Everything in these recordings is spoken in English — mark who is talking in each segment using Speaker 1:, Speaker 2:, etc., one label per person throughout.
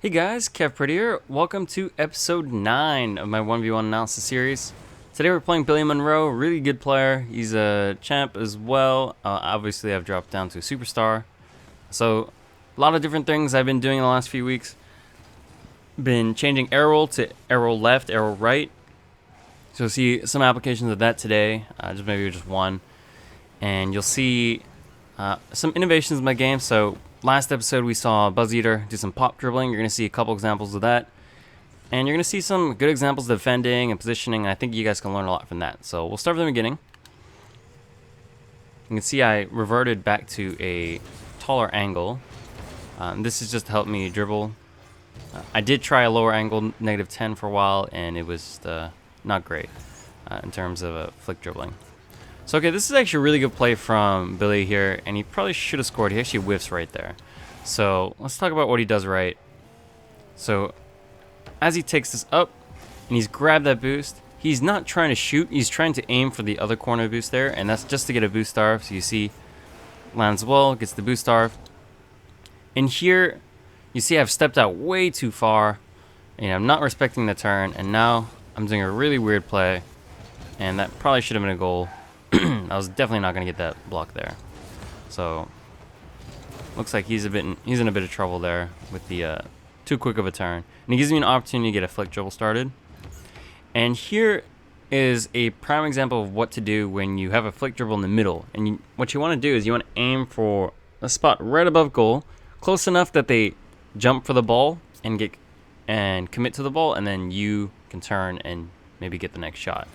Speaker 1: Hey guys, Kevpert here. Welcome to episode 9 of my 1v1 analysis series. Today we're playing Billy Monroe, really good player. He's a champ as well. Obviously I've dropped down to a superstar. So a lot of different things I've been doing in the last few weeks. Been changing arrow roll to arrow left, arrow right. So you'll see some applications of that today, maybe just one. And you'll see some innovations in my game. So last episode we saw Buzz Eater do some pop dribbling. You're going to see a couple examples of that. And you're going to see some good examples of defending and positioning. I think you guys can learn a lot from that. So we'll start from the beginning. You can see I reverted back to a taller angle. This is just to help me dribble. I did try a lower angle, -10 for a while, and it was not great in terms of flick dribbling. So okay, this is actually a really good play from Billy here, and he probably should have scored. He actually whiffs right there. So let's talk about what he does right. So as he takes this up, and he's grabbed that boost, he's not trying to shoot, he's trying to aim for the other corner boost there, and that's just to get a boost starve. So you see, lands well, gets the boost starve. And here, you see I've stepped out way too far, and I'm not respecting the turn, and now I'm doing a really weird play, and that probably should have been a goal. I was definitely not going to get that block there. So looks like he's in a bit of trouble there with the too quick of a turn. And he gives me an opportunity to get a flick dribble started. And here is a prime example of what to do when you have a flick dribble in the middle. And what you want to do is you want to aim for a spot right above goal, close enough that they jump for the ball and commit to the ball, and then you can turn and maybe get the next shot.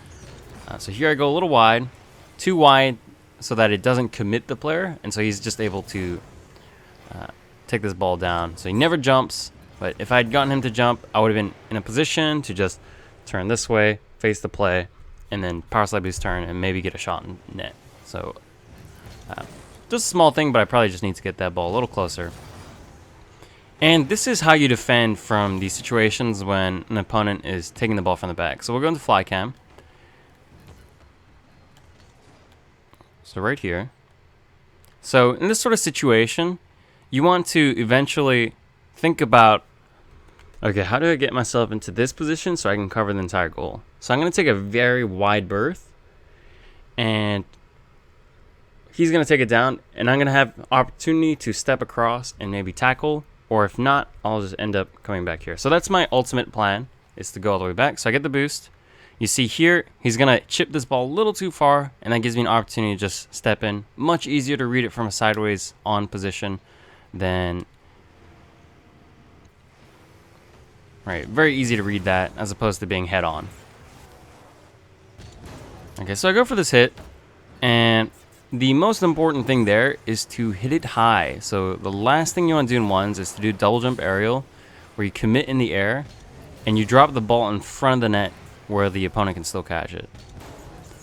Speaker 1: So here I go a little wide. Too wide so that it doesn't commit the player, and so he's just able to take this ball down. So he never jumps, but if I had gotten him to jump, I would have been in a position to just turn this way, face the play, and then power slide boost turn and maybe get a shot in net. So just a small thing, but I probably just need to get that ball a little closer. And this is how you defend from these situations when an opponent is taking the ball from the back. So we'll go into fly cam. So right here. So in this sort of situation, you want to eventually think about, okay, how do I get myself into this position so I can cover the entire goal? So I'm going to take a very wide berth, and he's going to take it down, and I'm going to have opportunity to step across and maybe tackle, or if not, I'll just end up coming back here. So that's my ultimate plan, is to go all the way back. So I get the boost. You see here, he's going to chip this ball a little too far, and that gives me an opportunity to just step in. Much easier to read it from a sideways on position than... Right, very easy to read that as opposed to being head on. Okay, so I go for this hit, and the most important thing there is to hit it high. So the last thing you want to do in ones is to do double jump aerial, where you commit in the air, and you drop the ball in front of the net, where the opponent can still catch it.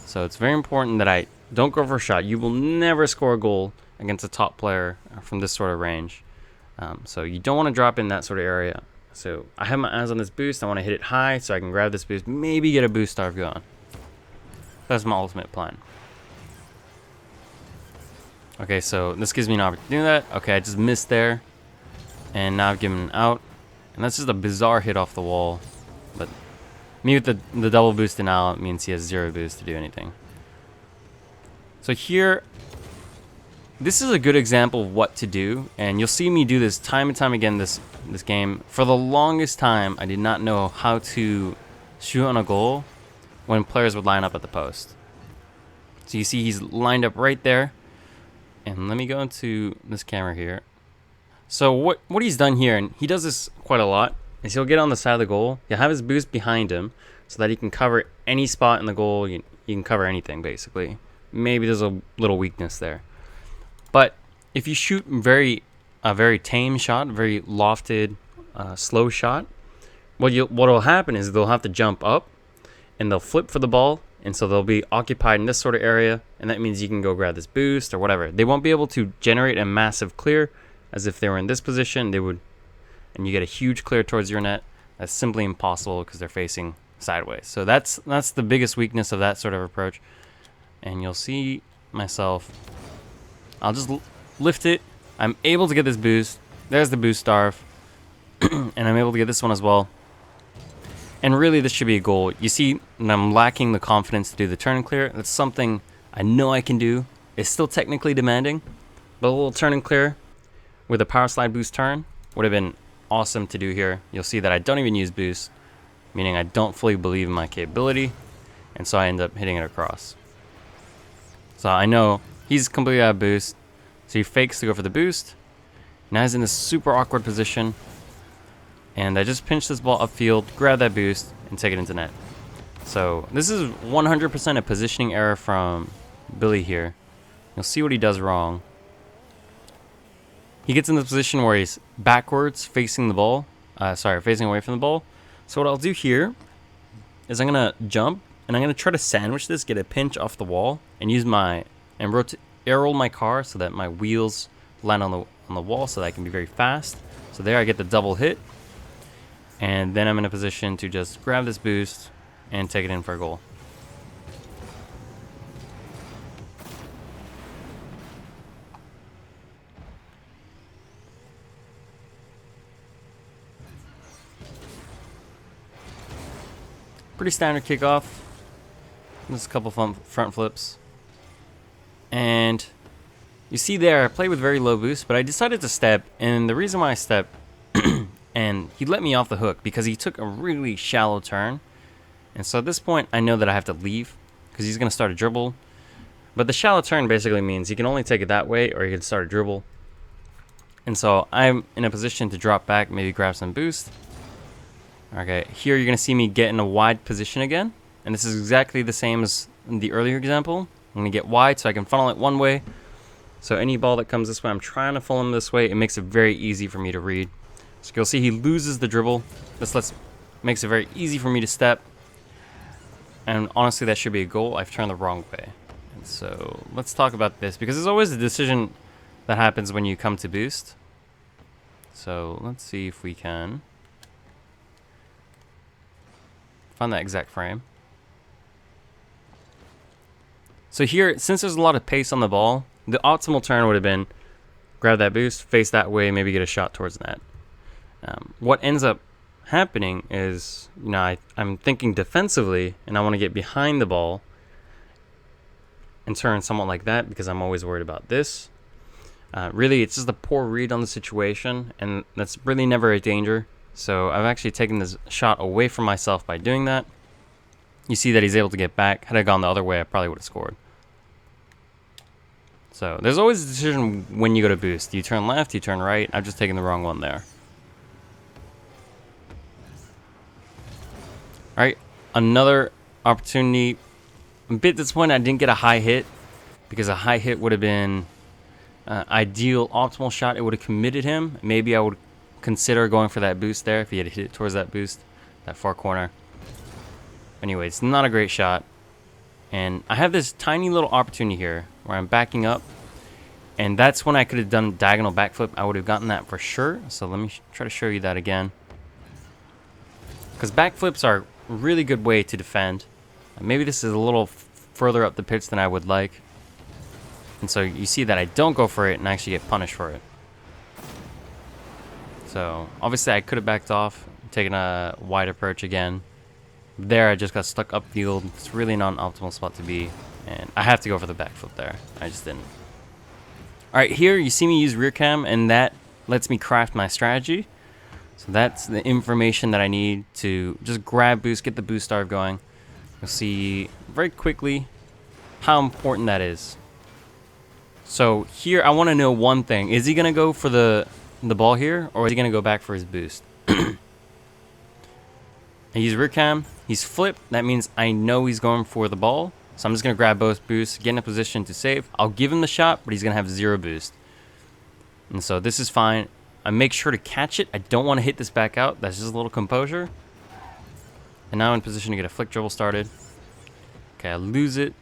Speaker 1: So it's very important that I don't go for a shot. You will never score a goal against a top player from this sort of range. So you don't want to drop in that sort of area. So I have my eyes on this boost. I want to hit it high so I can grab this boost, maybe get a boost starve going. That's my ultimate plan. Okay, so this gives me an opportunity to do that. Okay, I just missed there. And now I've given an out. And that's just a bizarre hit off the wall. But me with the double boost and out means he has 0 boost to do anything. So here, this is a good example of what to do, and you'll see me do this time and time again this game. For the longest time, I did not know how to shoot on a goal when players would line up at the post. So you see he's lined up right there, and let me go into this camera here. So what he's done here, and he does this quite a lot, is he'll get on the side of the goal. He'll have his boost behind him so that he can cover any spot in the goal. You can cover anything, basically. Maybe there's a little weakness there. But if you shoot a very tame shot, very lofted, slow shot, what will happen is they'll have to jump up, and they'll flip for the ball, and so they'll be occupied in this sort of area, and that means you can go grab this boost or whatever. They won't be able to generate a massive clear as if they were in this position. They would... and you get a huge clear towards your net. That's simply impossible because they're facing sideways. So that's the biggest weakness of that sort of approach. And you'll see myself, I'll just lift it. I'm able to get this boost. There's the boost starve. and I'm able to get this one as well. And really, this should be a goal. You see, I'm lacking the confidence to do the turn and clear. That's something I know I can do. It's still technically demanding, but a little turn and clear with a power slide boost turn would have been awesome to do here. You'll see that I don't even use boost, meaning I don't fully believe in my capability, and so I end up hitting it across. So I know he's completely out of boost, so he fakes to go for the boost. Now he's in this super awkward position, and I just pinch this ball upfield, grab that boost, and take it into net. So this is 100% a positioning error from Billy here. You'll see what he does wrong. He gets in the position where he's backwards, facing the ball. Facing away from the ball. So what I'll do here is I'm gonna jump, and I'm gonna try to sandwich this, get a pinch off the wall, and use air roll my car so that my wheels land on the wall, so that I can be very fast. So there I get the double hit. And then I'm in a position to just grab this boost and take it in for a goal. Pretty standard kickoff. Just a couple front flips. And you see there, I played with very low boost, but I decided to step. And the reason why I stepped, and he let me off the hook because he took a really shallow turn. And so at this point, I know that I have to leave because he's going to start a dribble. But the shallow turn basically means he can only take it that way, or he can start a dribble. And so I'm in a position to drop back, maybe grab some boost. Okay, here you're going to see me get in a wide position again. And this is exactly the same as in the earlier example. I'm going to get wide so I can funnel it one way. So any ball that comes this way, I'm trying to funnel him this way. It makes it very easy for me to read. So you'll see he loses the dribble. This makes it very easy for me to step. And honestly, that should be a goal. I've turned the wrong way. And so let's talk about this, because there's always a decision that happens when you come to boost. So let's see if we can find that exact frame. So here, since there's a lot of pace on the ball, the optimal turn would have been grab that boost, face that way, maybe get a shot towards net. What ends up happening is, I'm thinking defensively, and I want to get behind the ball and turn somewhat like that because I'm always worried about this. Really, it's just a poor read on the situation, and that's really never a danger. So I've actually taken this shot away from myself by doing that. You see that he's able to get back. Had I gone the other way, I probably would have scored. So there's always a decision when you go to boost. Do you turn left? Do you turn right? I've just taken the wrong one there. All right, another opportunity. I'm a bit disappointed I didn't get a high hit, because a high hit would have been ideal, optimal shot. It would have committed him. Maybe I would consider going for that boost there if he had hit it towards that boost, that far corner. Anyway, it's not a great shot. And I have this tiny little opportunity here where I'm backing up. And that's when I could have done diagonal backflip. I would have gotten that for sure. So let me try to show you that again. Because backflips are a really good way to defend. Maybe this is a little further up the pitch than I would like. And so you see that I don't go for it and I actually get punished for it. So obviously I could have backed off, taken a wide approach again. There I just got stuck upfield. It's really not an optimal spot to be. And I have to go for the backflip there. I just didn't. Alright, here you see me use rear cam, and that lets me craft my strategy. So that's the information that I need to just grab boost, get the boost starve going. You'll see very quickly how important that is. So here I want to know one thing. Is he going to go for the ball here, or is he going to go back for his boost? I use rear cam. He's flipped. That means I know he's going for the ball. So I'm just going to grab both boosts, get in a position to save. I'll give him the shot, but he's going to have 0 boost. And so this is fine. I make sure to catch it. I don't want to hit this back out. That's just a little composure. And now I'm in position to get a flick dribble started. Okay, I lose it.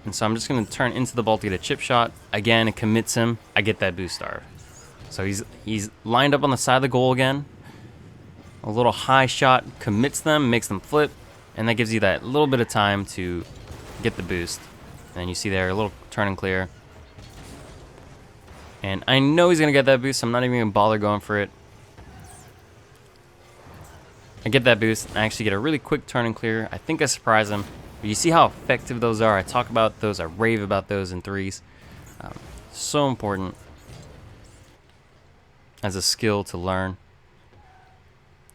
Speaker 1: And so I'm just going to turn into the ball to get a chip shot. Again, it commits him. I get that boost starve. So he's lined up on the side of the goal again. A little high shot commits them, makes them flip. And that gives you that little bit of time to get the boost. And you see there, a little turn and clear. And I know he's going to get that boost. So I'm not even going to bother going for it. I get that boost, and I actually get a really quick turn and clear. I think I surprise him. But you see how effective those are. I talk about those. I rave about those in threes. So important as a skill to learn.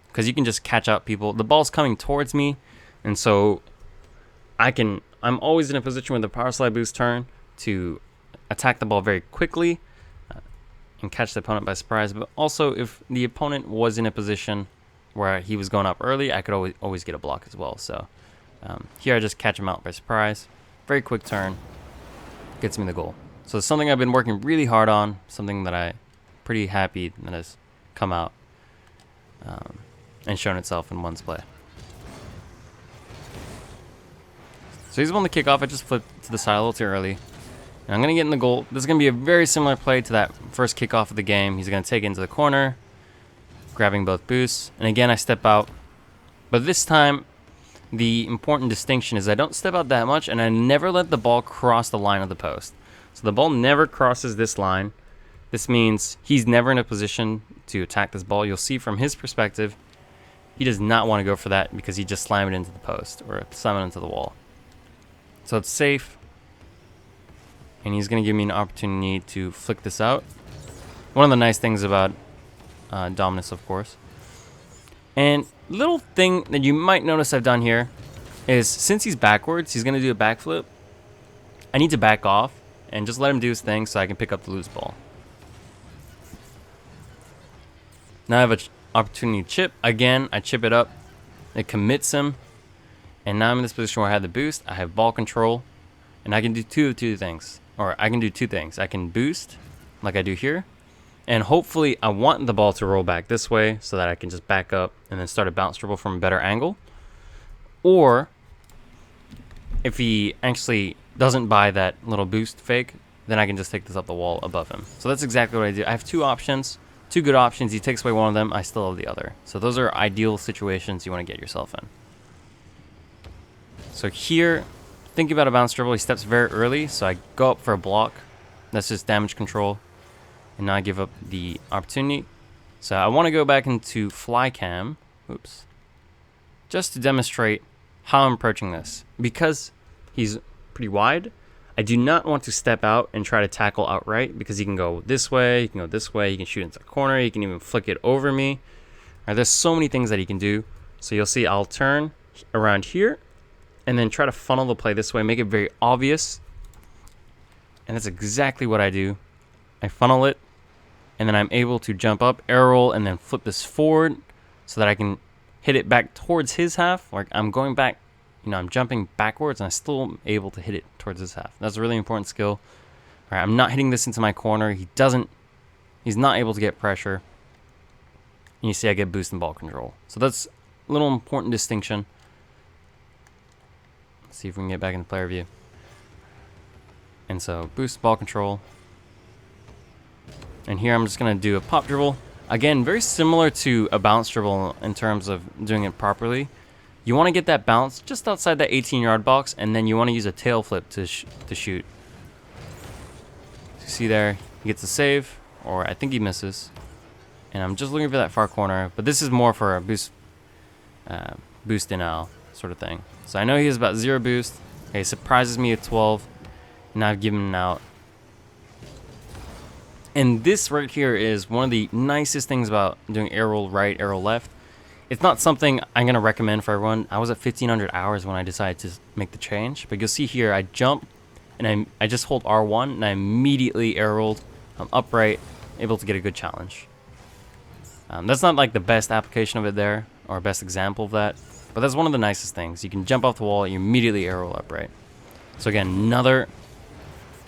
Speaker 1: Because you can just catch out people. The ball's coming towards me, and so I'm always in a position with the power slide boost turn to attack the ball very quickly and catch the opponent by surprise. But also, if the opponent was in a position where he was going up early, I could always get a block as well. So here I just catch him out by surprise. Very quick turn. Gets me the goal. So it's something I've been working really hard on. Something that I'm pretty happy that has come out and shown itself in one's play. So he's won the kickoff. I just flipped to the side a little too early. And I'm going to get in the goal. This is going to be a very similar play to that first kickoff of the game. He's going to take it into the corner, grabbing both boosts. And again, I step out. But this time, the important distinction is I don't step out that much, and I never let the ball cross the line of the post. So the ball never crosses this line. This means he's never in a position to attack this ball. You'll see from his perspective, he does not want to go for that because he just slammed it into the post or slammed it into the wall. So it's safe. And he's going to give me an opportunity to flick this out. One of the nice things about Dominus, of course. And little thing that you might notice I've done here is since he's backwards, he's going to do a backflip. I need to back off and just let him do his thing so I can pick up the loose ball. Now I have an opportunity to chip. Again, I chip it up. It commits him. And now I'm in this position where I have the boost. I have ball control. And I can do two things. Or I can do two things. I can boost, like I do here. And hopefully I want the ball to roll back this way so that I can just back up and then start a bounce dribble from a better angle. Or if he actually doesn't buy that little boost fake, then I can just take this up the wall above him. So that's exactly what I do. I have two options, two good options. He takes away one of them, I still have the other. So those are ideal situations you want to get yourself in. So here, thinking about a bounce dribble, he steps very early, so I go up for a block. That's just damage control. And now I give up the opportunity. So I want to go back into fly cam. Oops. Just to demonstrate how I'm approaching this. Because he's pretty wide, I do not want to step out and try to tackle outright because he can go this way, he can go this way, he can shoot into the corner, he can even flick it over me. Right, there's so many things that he can do. So you'll see I'll turn around here and then try to funnel the play this way, make it very obvious. And that's exactly what I do. I funnel it, and then I'm able to jump up, air roll, and then flip this forward so that I can hit it back towards his half. Like I'm going back, I'm jumping backwards, and I'm still able to hit it towards his half. That's a really important skill. All right, I'm not hitting this into my corner. He's not able to get pressure. And you see I get boost and ball control. So that's a little important distinction. Let's see if we can get back into player view. And so boost, ball control. And here I'm just going to do a pop dribble. Again, very similar to a bounce dribble in terms of doing it properly. You want to get that bounce just outside that 18-yard box, and then you want to use a tail flip to shoot. You see there, he gets a save, or I think he misses. And I'm just looking for that far corner, but this is more for a boost in out sort of thing. So I know he has about 0 boost. Okay, he surprises me at 12. Now I've given him an out. And this right here is one of the nicest things about doing air roll right, air roll left. It's not something I'm going to recommend for everyone. I was at 1,500 hours when I decided to make the change. But you'll see here, I jump, and I just hold R1, and I immediately air rolled. I'm upright, able to get a good challenge. That's not like the best application of it there, or best example of that. But that's one of the nicest things. You can jump off the wall, you immediately air roll upright. So again, another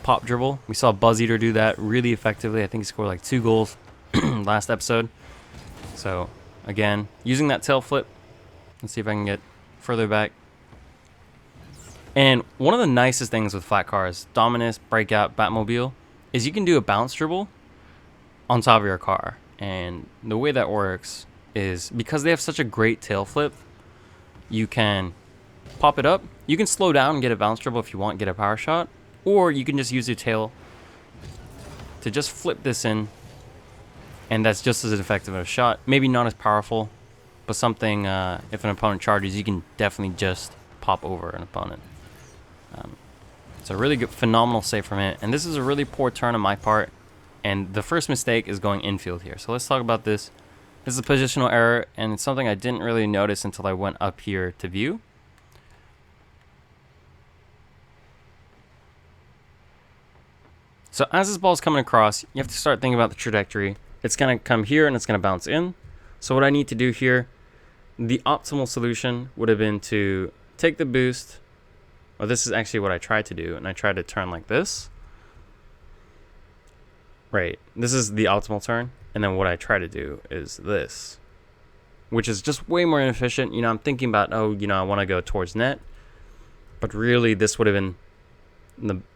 Speaker 1: pop dribble. We saw Buzz Eater do that really effectively. I think he scored like 2 goals last episode. So again, using that tail flip. Let's see if I can get further back. And one of the nicest things with flat cars, Dominus, Breakout, Batmobile, is you can do a bounce dribble on top of your car. And the way that works is because they have such a great tail flip, you can pop it up. You can slow down and get a bounce dribble if you want, get a power shot. Or you can just use your tail to just flip this in, and that's just as effective of a shot. Maybe not as powerful, but something, if an opponent charges, you can definitely just pop over an opponent. It's a really good, phenomenal save from it, and this is a really poor turn on my part, and the first mistake is going infield here. So let's talk about this. This is a positional error, and it's something I didn't really notice until I went up here to view. So as this ball is coming across, you have to start thinking about the trajectory. It's going to come here and it's going to bounce in. So what I need to do here, the optimal solution would have been to take the boost. Well, this is actually what I tried to do, and I tried to turn like this. Right, this is the optimal turn, and then what I try to do is this, which is just way more inefficient. You know, I'm thinking about, oh, you know, I want to go towards net, but really this would have been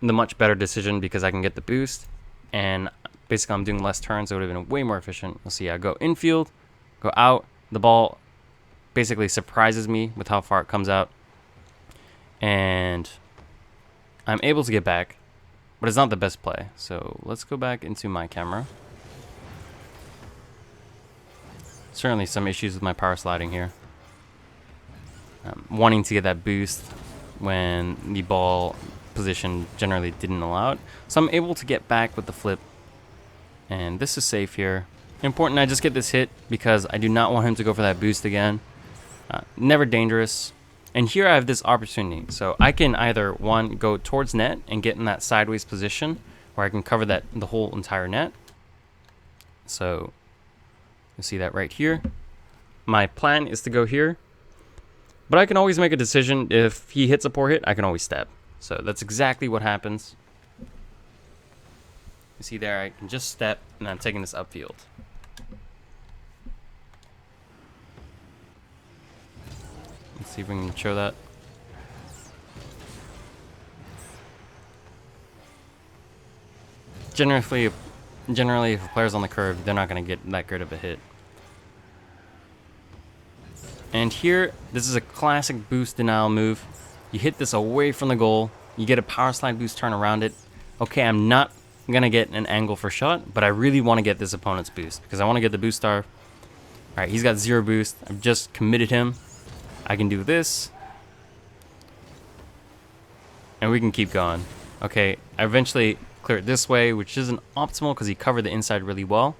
Speaker 1: the much better decision because I can get the boost, and basically I'm doing less turns. It would have been way more efficient. You'll see I go infield, go out, the ball basically surprises me with how far it comes out, and I'm able to get back, but it's not the best play. So let's go back into my camera. Certainly some issues with my power sliding here. Wanting to get that boost when the ball position generally didn't allow it. So I'm able to get back with the flip, and this is safe here. Important I just get this hit because I do not want him to go for that boost again. Never dangerous. And here I have this opportunity. So I can either, one, go towards net and get in that sideways position where I can cover the whole entire net. So you see that right here. My plan is to go here, but I can always make a decision. If he hits a poor hit, I can always step. So that's exactly what happens. You see there, I can just step, and I'm taking this upfield. Let's see if we can show that. Generally, if a player's on the curve, they're not going to get that good of a hit. And here, this is a classic boost denial move. You hit this away from the goal. You get a power slide boost turn around it. Okay, I'm not going to get an angle for shot, but I really want to get this opponent's boost because I want to get the boost star. All right, he's got 0 boost. I've just committed him. I can do this, and we can keep going. Okay, I eventually clear it this way, which isn't optimal because he covered the inside really well.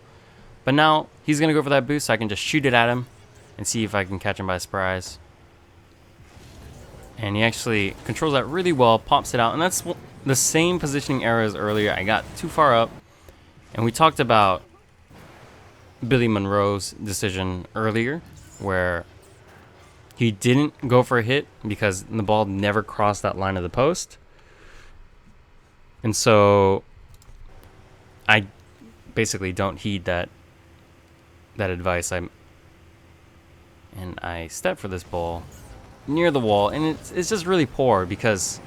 Speaker 1: But now he's going to go for that boost, so I can just shoot it at him and see if I can catch him by surprise. And he actually controls that really well, pops it out, and that's the same positioning error as earlier. I got too far up, and we talked about Billy Monroe's decision earlier, where he didn't go for a hit because the ball never crossed that line of the post. And so I basically don't heed that advice. And I step for this ball near the wall, and it's just really poor because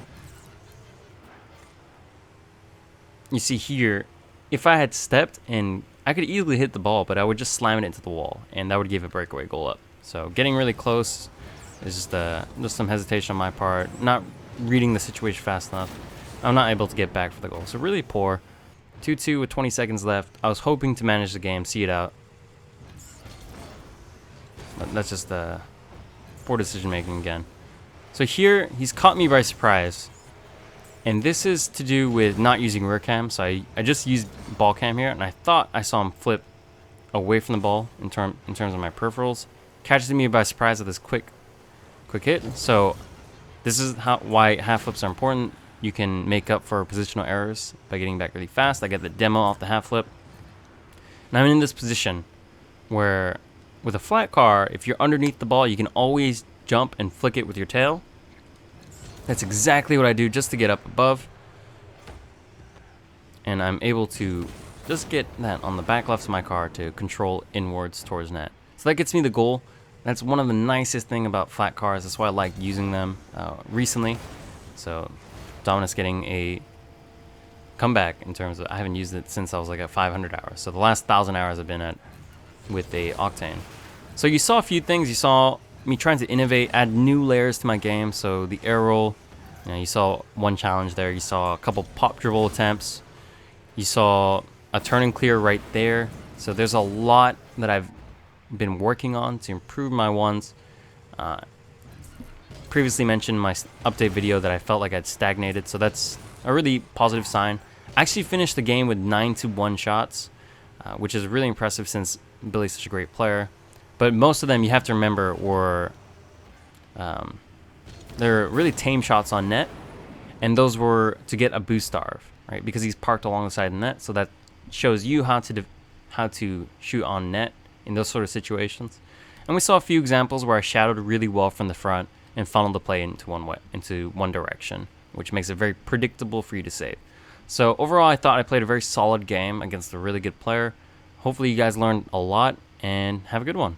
Speaker 1: you see here, if I had stepped, and I could easily hit the ball, but I would just slam it into the wall, and that would give a breakaway goal up. So getting really close is just some hesitation on my part, not reading the situation fast enough. I'm not able to get back for the goal. So really poor. 2-2 with 20 seconds left. I was hoping to manage the game, see it out. But that's just poor decision making again. So here, he's caught me by surprise. And this is to do with not using rear cam. So I just used ball cam here, and I thought I saw him flip away from the ball in terms of my peripherals. Catches me by surprise with this quick hit. So this is why half flips are important. You can make up for positional errors by getting back really fast. I get the demo off the half flip. And I'm in this position where with a flat car, if you're underneath the ball, you can always jump and flick it with your tail. That's exactly what I do just to get up above. And I'm able to just get that on the back left of my car to control inwards towards net. So that gets me the goal. That's one of the nicest things about flat cars. That's why I like using them recently. So Dominus getting a comeback in terms of, I haven't used it since I was like at 500 hours. So the last 1,000 hours I've been at with a Octane. So you saw a few things. You saw me trying to innovate, add new layers to my game. So the air roll, you saw one challenge there. You saw a couple pop dribble attempts. You saw a turn and clear right there. So there's a lot that I've been working on to improve my ones. Previously mentioned in my update video that I felt like I'd stagnated, so that's a really positive sign. I actually finished the game with 9-1 shots, which is really impressive since Billy's such a great player. But most of them, you have to remember, were they're really tame shots on net, and those were to get a boost starve, right? Because he's parked alongside the net, so that shows you how to shoot on net in those sort of situations. And we saw a few examples where I shadowed really well from the front and funneled the play into one direction, which makes it very predictable for you to save. So overall, I thought I played a very solid game against a really good player. Hopefully you guys learned a lot, and have a good one.